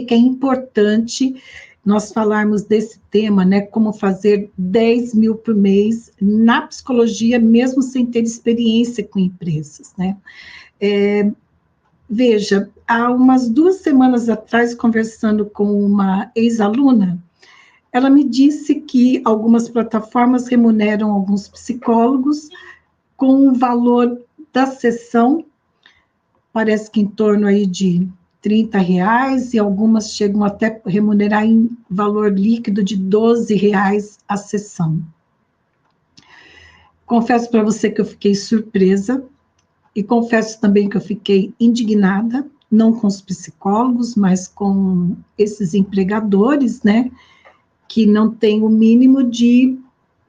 que é importante nós falarmos desse tema, né? Como fazer 10 mil por mês na psicologia, mesmo sem ter experiência com empresas, né? Veja, há umas 2 semanas atrás, conversando com uma ex-aluna, ela me disse que algumas plataformas remuneram alguns psicólogos com o valor da sessão, parece que em torno aí de R$ 30, e algumas chegam até a remunerar em valor líquido de R$ 12 a sessão. Confesso para você que eu fiquei surpresa, e confesso também que eu fiquei indignada, não com os psicólogos, mas com esses empregadores, né, que não têm o mínimo de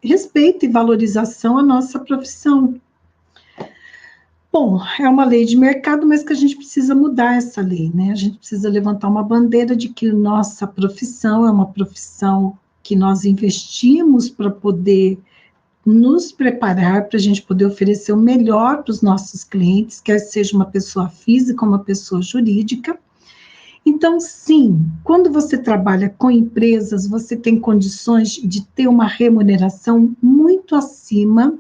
respeito e valorização à nossa profissão. Bom, é uma lei de mercado, mas que a gente precisa mudar essa lei, né? A gente precisa levantar uma bandeira de que nossa profissão é uma profissão que nós investimos para poder nos preparar, para a gente poder oferecer o melhor para os nossos clientes, quer seja uma pessoa física ou uma pessoa jurídica. Então, sim, quando você trabalha com empresas, você tem condições de ter uma remuneração muito acima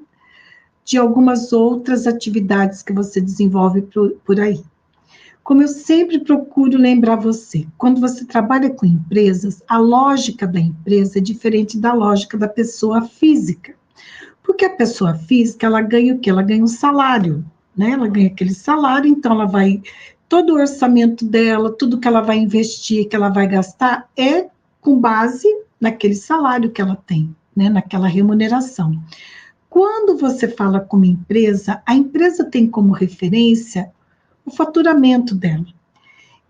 de algumas outras atividades que você desenvolve por aí. Como eu sempre procuro lembrar você, quando você trabalha com empresas, a lógica da empresa é diferente da lógica da pessoa física. Porque a pessoa física, ela ganha o quê? Ela ganha um salário, né? Ela ganha aquele salário, então ela vai... Todo o orçamento dela, tudo que ela vai investir, que ela vai gastar, é com base naquele salário que ela tem, né? Naquela remuneração. Quando você fala com uma empresa, a empresa tem como referência o faturamento dela.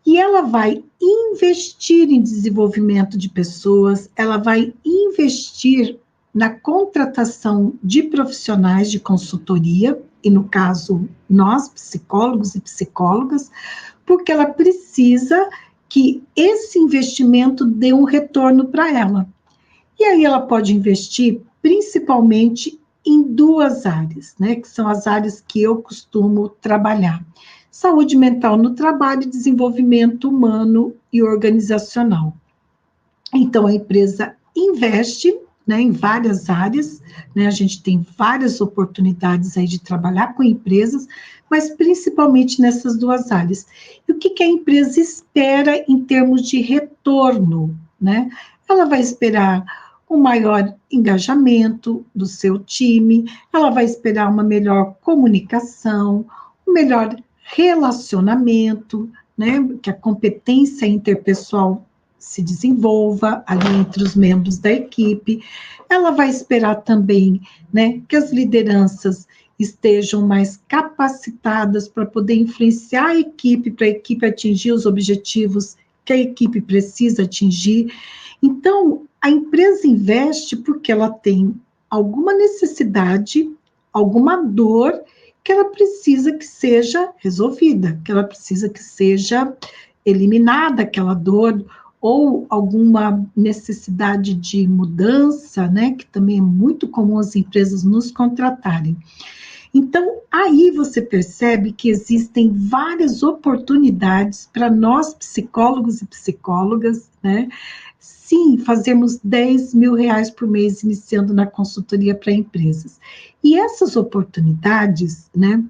E ela vai investir em desenvolvimento de pessoas, ela vai investir na contratação de profissionais de consultoria, e no caso, nós, psicólogos e psicólogas, porque ela precisa que esse investimento dê um retorno para ela. E aí ela pode investir principalmente em 2 áreas, né, que são as áreas que eu costumo trabalhar: saúde mental no trabalho, desenvolvimento humano e organizacional. Então, a empresa investe, né, em várias áreas, né, a gente tem várias oportunidades aí de trabalhar com empresas, mas principalmente nessas 2 áreas. E o que a empresa espera em termos de retorno, né? Ela vai esperar um maior engajamento do seu time, ela vai esperar uma melhor comunicação, um melhor relacionamento, né, que a competência interpessoal se desenvolva ali entre os membros da equipe. Ela vai esperar também, né, que as lideranças estejam mais capacitadas para poder influenciar a equipe, para a equipe atingir os objetivos que a equipe precisa atingir. Então, a empresa investe porque ela tem alguma necessidade, alguma dor que ela precisa que seja resolvida, que ela precisa que seja eliminada aquela dor, ou alguma necessidade de mudança, né, que também é muito comum as empresas nos contratarem. Então, aí você percebe que existem várias oportunidades para nós, psicólogos e psicólogas, né, sim, fazermos R$ 10.000 por mês iniciando na consultoria para empresas. E essas oportunidades, né,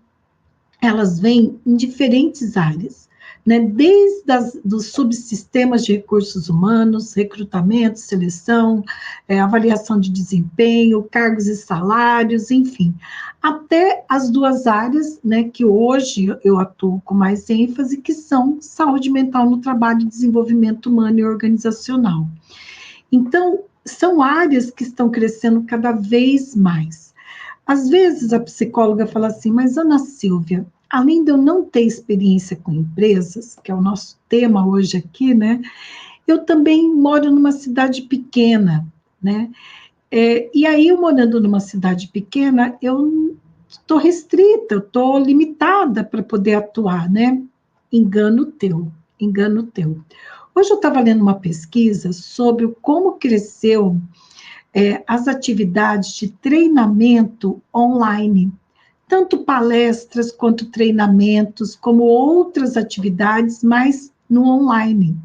elas vêm em diferentes áreas, né? Desde dos subsistemas de recursos humanos, recrutamento, seleção, avaliação de desempenho, cargos e salários, enfim, até as 2 áreas, né, que hoje eu atuo com mais ênfase, que são saúde mental no trabalho e desenvolvimento humano e organizacional. Então, são áreas que estão crescendo cada vez mais. Às vezes a psicóloga fala assim, mas Ana Silvia, além de eu não ter experiência com empresas, que é o nosso tema hoje aqui, né, eu também moro numa cidade pequena, né, e aí eu morando numa cidade pequena, eu estou restrita, eu estou limitada para poder atuar, né, engano teu, engano teu. Hoje eu estava lendo uma pesquisa sobre como cresceu as atividades de treinamento online, tanto palestras quanto treinamentos, como outras atividades, mas no online.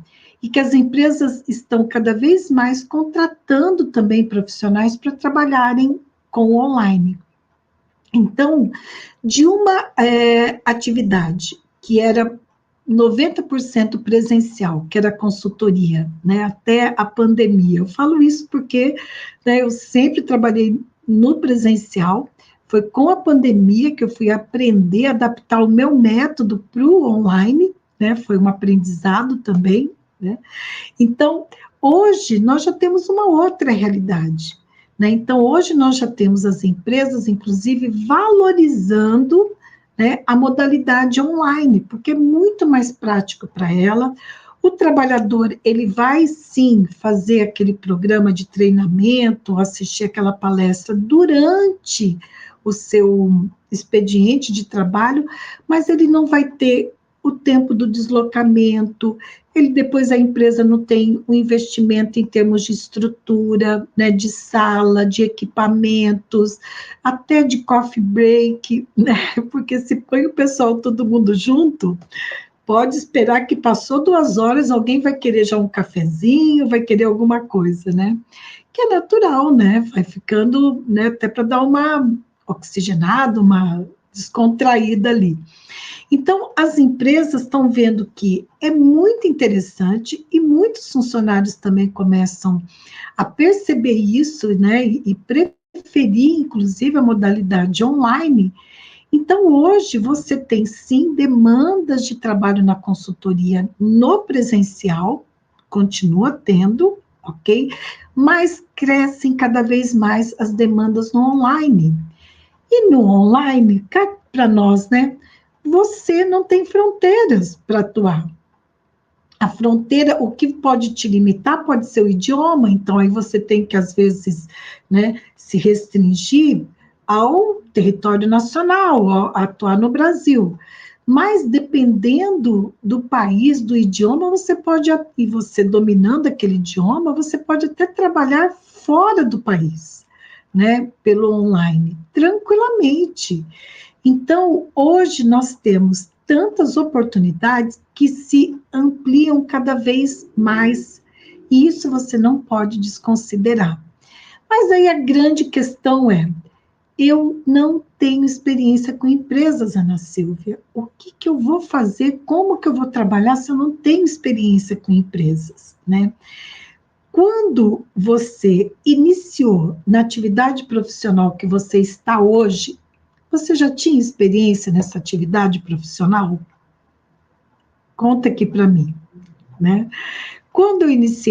e que as empresas estão cada vez mais contratando também profissionais para trabalharem com o online. Então, de uma atividade que era 90% presencial, que era consultoria, né, até a pandemia. Eu falo isso porque, né, eu sempre trabalhei no presencial, foi com a pandemia que eu fui aprender a adaptar o meu método para o online, né, foi um aprendizado também, né. Então, hoje nós já temos uma outra realidade, né? Então, hoje nós já temos as empresas, inclusive, valorizando, né, a modalidade online, porque é muito mais prático para ela. O trabalhador, ele vai sim fazer aquele programa de treinamento, assistir aquela palestra durante o seu expediente de trabalho, mas ele não vai ter o tempo do deslocamento, ele depois a empresa não tem um investimento em termos de estrutura, né, de sala, de equipamentos, até de coffee break, né, porque se põe o pessoal todo mundo junto, pode esperar que passou 2 horas, alguém vai querer já um cafezinho, vai querer alguma coisa, né, que é natural, né, vai ficando, né, até para dar uma oxigenada, uma descontraída ali. Então, as empresas estão vendo que é muito interessante e muitos funcionários também começam a perceber isso, né, e preferir, inclusive, a modalidade online. Então, hoje, você tem, sim, demandas de trabalho na consultoria no presencial, continua tendo, ok? Mas crescem cada vez mais as demandas no online. E no online, cá para nós, né? Você não tem fronteiras para atuar. A fronteira, o que pode te limitar pode ser o idioma, então aí você tem que, às vezes, né, se restringir ao território nacional, a atuar no Brasil. Mas dependendo do país, do idioma, você pode, e você dominando aquele idioma, você pode até trabalhar fora do país, né, pelo online, tranquilamente. Então, hoje nós temos tantas oportunidades que se ampliam cada vez mais, e isso você não pode desconsiderar. Mas aí a grande questão é, eu não tenho experiência com empresas, Ana Silvia. O que que eu vou fazer? Como que eu vou trabalhar se eu não tenho experiência com empresas, né? Quando você iniciou na atividade profissional que você está hoje, você já tinha experiência nessa atividade profissional? Conta aqui para mim, né? Quando eu iniciei